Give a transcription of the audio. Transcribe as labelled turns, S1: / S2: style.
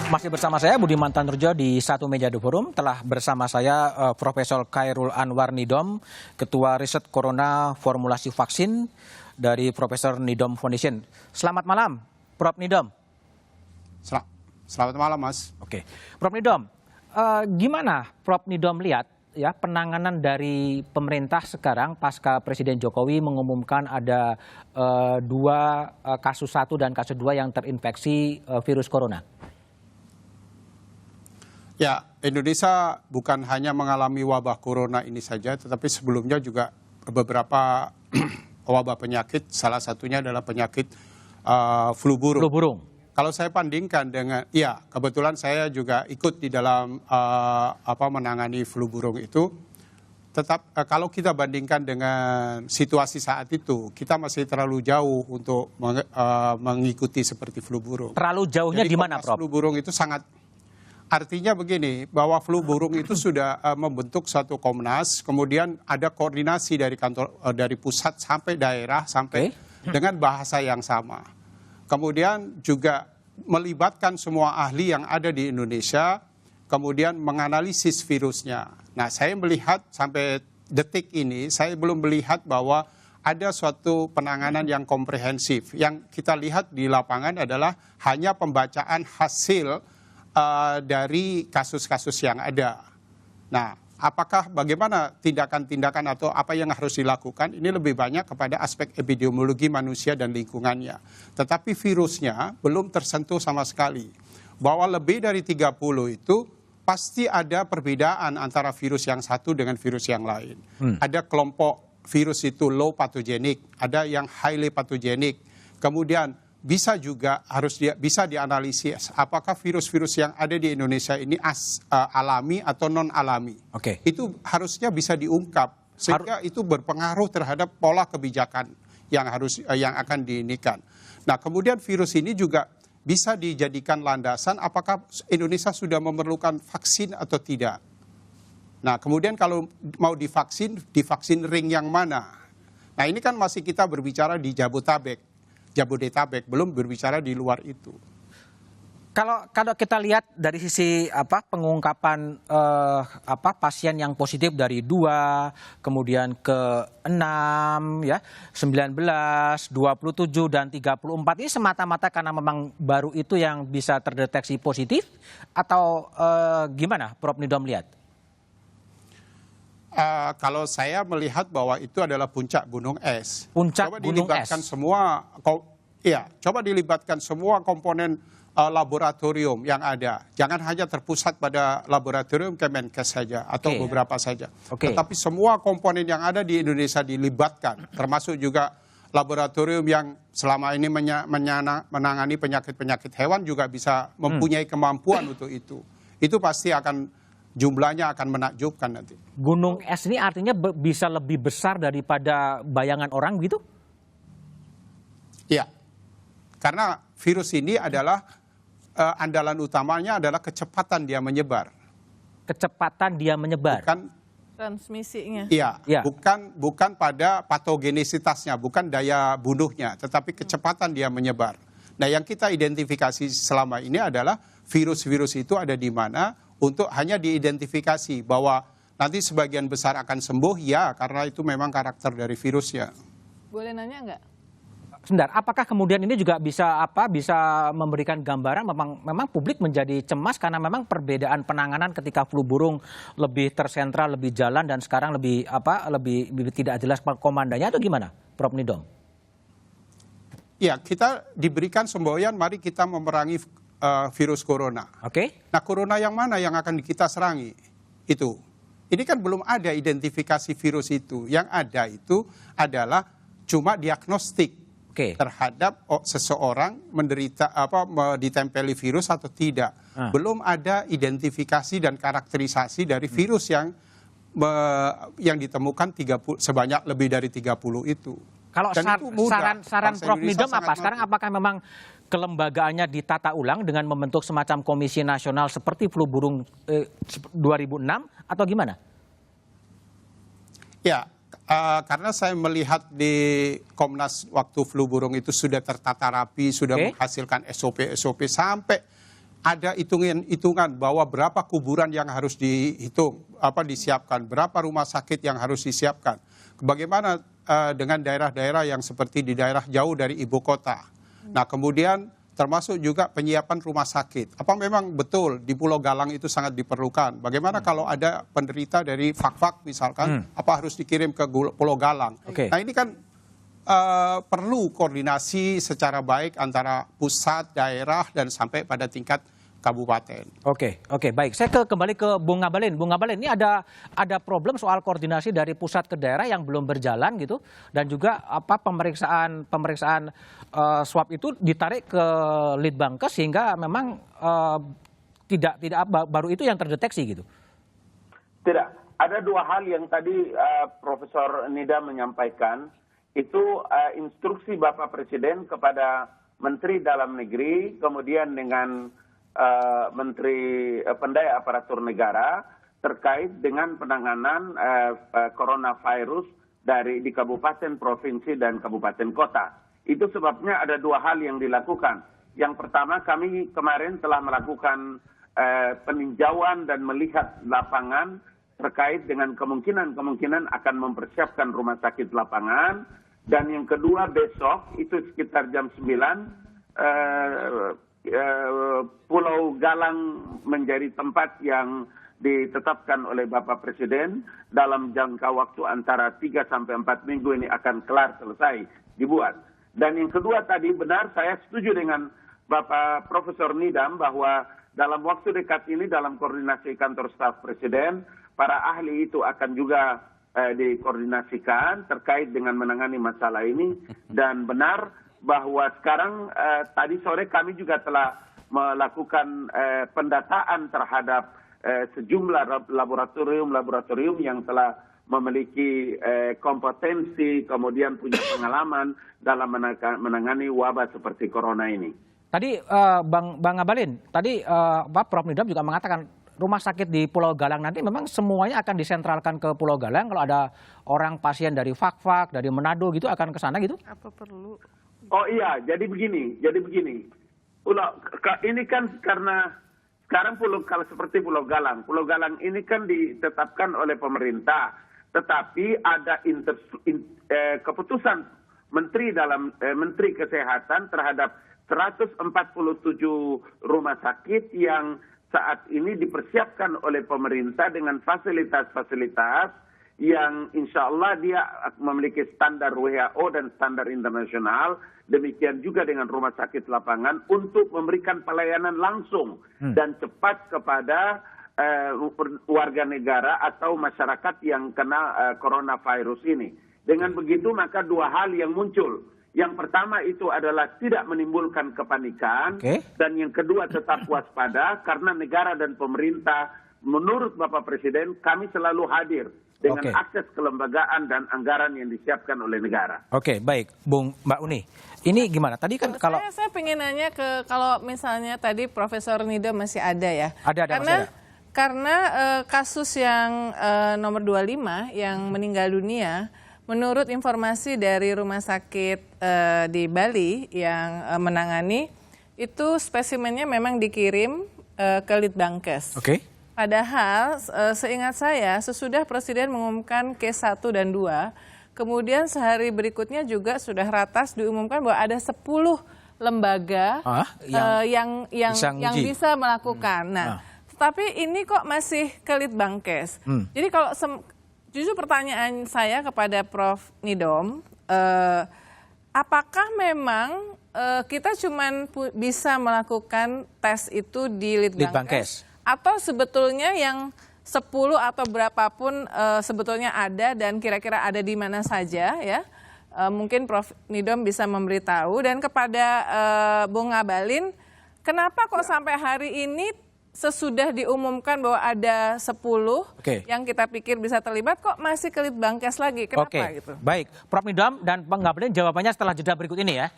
S1: Masih bersama saya Budiman Tanurjo di Satu Meja The Forum. Telah bersama saya Profesor Khairul Anwar Nidom, Ketua Riset Corona Formulasi Vaksin dari Profesor Nidom Foundation. Selamat malam, Prof. Nidom.
S2: Selamat malam, Mas.
S1: Oke, Prof. Nidom, gimana Prof. Nidom lihat ya penanganan dari pemerintah sekarang pasca Presiden Jokowi mengumumkan ada dua kasus 1 dan kasus 2 yang terinfeksi virus corona?
S2: Ya, Indonesia bukan hanya mengalami wabah corona ini saja, tetapi sebelumnya juga beberapa wabah penyakit, salah satunya adalah penyakit flu burung.
S1: Flu burung.
S2: Kalau saya bandingkan dengan, ya kebetulan saya juga ikut di dalam menangani flu burung itu. Tetap kalau kita bandingkan dengan situasi saat itu, kita masih terlalu jauh untuk mengikuti seperti flu burung.
S1: Terlalu jauhnya di mana, Prof?
S2: Flu burung itu sangat. Artinya begini, bahwa flu burung itu sudah membentuk satu Komnas, kemudian ada koordinasi dari kantor dari pusat sampai daerah sampai dengan bahasa yang sama. Kemudian juga melibatkan semua ahli yang ada di Indonesia, kemudian menganalisis virusnya. Nah, saya melihat sampai detik ini, saya belum melihat bahwa ada suatu penanganan yang komprehensif. Yang kita lihat di lapangan adalah hanya pembacaan hasil dari kasus-kasus yang ada. Nah, bagaimana tindakan-tindakan atau apa yang harus dilakukan, ini lebih banyak kepada aspek epidemiologi manusia dan lingkungannya. Tetapi virusnya belum tersentuh sama sekali. Bahwa lebih dari 30 itu pasti ada perbedaan antara virus yang satu dengan virus yang lain. Ada kelompok virus itu low pathogenic, ada yang highly pathogenic. Kemudian bisa juga bisa dianalisis apakah virus-virus yang ada di Indonesia ini alami atau non alami. Itu harusnya bisa diungkap sehingga itu berpengaruh terhadap pola kebijakan yang akan diinikan. Nah, kemudian virus ini juga bisa dijadikan landasan apakah Indonesia sudah memerlukan vaksin atau tidak. Nah, kemudian kalau mau divaksin ring yang mana? Nah, ini kan masih kita berbicara di Jabodetabek, belum berbicara di luar itu.
S1: Kalau kita lihat dari sisi pengungkapan pasien yang positif dari 2, kemudian ke 6, ya 19, 27 dan 34 ini semata-mata karena memang baru itu yang bisa terdeteksi positif atau gimana, Prof. Nidom lihat?
S2: Kalau saya melihat bahwa itu adalah puncak gunung es.
S1: Puncak gunung es.
S2: Coba dilibatkan semua komponen laboratorium yang ada. Jangan hanya terpusat pada laboratorium Kemenkes saja atau beberapa saja. Tetapi semua komponen yang ada di Indonesia dilibatkan, termasuk juga laboratorium yang selama ini menangani penyakit-penyakit hewan juga bisa mempunyai kemampuan untuk itu. Itu pasti jumlahnya akan menakjubkan nanti.
S1: Gunung es ini artinya bisa lebih besar daripada bayangan orang gitu?
S2: Iya, karena virus ini adalah andalan utamanya adalah kecepatan dia menyebar.
S1: Kecepatan dia menyebar?
S2: Bukan
S3: transmisinya.
S2: Iya, bukan pada patogenisitasnya, bukan daya bunuhnya, tetapi kecepatan dia menyebar. Nah, yang kita identifikasi selama ini adalah virus-virus itu ada di mana, untuk hanya diidentifikasi bahwa nanti sebagian besar akan sembuh, ya karena itu memang karakter dari virusnya.
S3: Boleh nanya nggak?
S1: Sebentar, apakah kemudian ini juga bisa memberikan gambaran memang publik menjadi cemas karena memang perbedaan penanganan ketika flu burung lebih tersentral, lebih jalan dan sekarang lebih tidak jelas komandannya atau gimana, Prof. Nidom?
S2: Ya, kita diberikan semboyan, mari kita memerangi virus corona. Nah, corona yang mana yang akan kita serangi? Itu. Ini kan belum ada identifikasi virus itu. Yang ada itu adalah cuma diagnostik terhadap seseorang ditempeli virus atau tidak. Belum ada identifikasi dan karakterisasi dari virus yang ditemukan sebanyak lebih dari 30 itu.
S1: Kalau saran Prof. Nidom apa? Sekarang apakah memang kelembagaannya ditata ulang dengan membentuk semacam komisi nasional seperti flu burung 2006 atau gimana?
S2: Ya, karena saya melihat di Komnas waktu flu burung itu sudah tertata rapi, sudah menghasilkan SOP-SOP sampai ada hitungan bahwa berapa kuburan yang harus disiapkan, berapa rumah sakit yang harus disiapkan. Bagaimana dengan daerah-daerah yang seperti di daerah jauh dari ibu kota. Nah, kemudian termasuk juga penyiapan rumah sakit. Apa memang betul di Pulau Galang itu sangat diperlukan? Bagaimana kalau ada penderita dari Fak-Fak misalkan, apa harus dikirim ke Pulau Galang? Nah, ini kan perlu koordinasi secara baik antara pusat, daerah, dan sampai pada tingkat kabupaten.
S1: Oke, baik. Saya kembali ke Bung Ngabalin. Bung Ngabalin, ini ada problem soal koordinasi dari pusat ke daerah yang belum berjalan gitu, dan juga pemeriksaan swab itu ditarik ke Litbangkes sehingga memang tidak baru itu yang terdeteksi gitu.
S4: Tidak, ada dua hal yang tadi Profesor Nida menyampaikan. Itu instruksi Bapak Presiden kepada Menteri Dalam Negeri, kemudian dengan Menteri Pendaya Aparatur Negara terkait dengan penanganan coronavirus di kabupaten, provinsi, dan kabupaten kota. Itu sebabnya ada dua hal yang dilakukan. Yang pertama, kami kemarin telah melakukan peninjauan dan melihat lapangan terkait dengan kemungkinan akan mempersiapkan rumah sakit lapangan. Dan yang kedua, besok itu sekitar jam 9, Pulau Galang menjadi tempat yang ditetapkan oleh Bapak Presiden dalam jangka waktu antara 3 sampai 4 minggu ini akan kelar selesai dibuat. Dan yang kedua tadi benar, saya setuju dengan Bapak Profesor Nidam bahwa dalam waktu dekat ini dalam koordinasi kantor staf Presiden, para ahli itu akan juga dikoordinasikan terkait dengan menangani masalah ini. Dan benar bahwa sekarang tadi sore kami juga telah melakukan pendataan terhadap sejumlah laboratorium yang telah memiliki kompetensi, kemudian punya pengalaman dalam menangani wabah seperti corona ini.
S1: Tadi Bang Ngabalin, tadi Prof. Nidam juga mengatakan rumah sakit di Pulau Galang nanti memang semuanya akan disentralkan ke Pulau Galang. Kalau ada orang pasien dari Fak-Fak, dari Manado gitu akan ke sana gitu?
S3: Apa perlu?
S4: Oh iya, jadi begini. Ini kan karena sekarang kalau seperti Pulau Galang ini kan ditetapkan oleh pemerintah, tetapi ada keputusan Menteri Kesehatan terhadap 147 rumah sakit yang saat ini dipersiapkan oleh pemerintah dengan fasilitas-fasilitas yang insya Allah dia memiliki standar WHO dan standar internasional. Demikian juga dengan rumah sakit lapangan untuk memberikan pelayanan langsung dan cepat kepada warga negara atau masyarakat yang kena coronavirus ini. Dengan begitu maka dua hal yang muncul. Yang pertama itu adalah tidak menimbulkan kepanikan, dan yang kedua tetap waspada karena negara dan pemerintah menurut Bapak Presiden kami selalu hadir dengan akses kelembagaan dan anggaran yang disiapkan oleh negara.
S1: Oke, baik, Mbak Uni. Ini gimana? Tadi kan kalau
S3: saya pengen nanya kalau misalnya tadi Profesor Nida masih ada ya. Karena kasus yang nomor 25 yang meninggal dunia, menurut informasi dari rumah sakit di Bali yang menangani, itu spesimennya memang dikirim ke Litbangkes. Padahal seingat saya sesudah Presiden mengumumkan case 1 dan 2, kemudian sehari berikutnya juga sudah ratas diumumkan bahwa ada 10 lembaga yang bisa melakukan. Nah, tapi ini kok masih ke Litbangkes. Jadi kalau justru pertanyaan saya kepada Prof. Nidom, apakah memang kita cuma bisa melakukan tes itu di Litbangkes? Atau sebetulnya yang 10 atau berapapun sebetulnya ada dan kira-kira ada di mana saja ya? Mungkin Prof. Nidom bisa memberitahu. Dan kepada Bung Ngabalin, kenapa kok sampai hari ini sesudah diumumkan bahwa ada 10 yang kita pikir bisa terlibat, kok masih ke Litbangkes lagi? Kenapa gitu?
S1: Baik, Prof. Nidam dan Bang Ngabalin jawabannya setelah jeda berikut ini ya.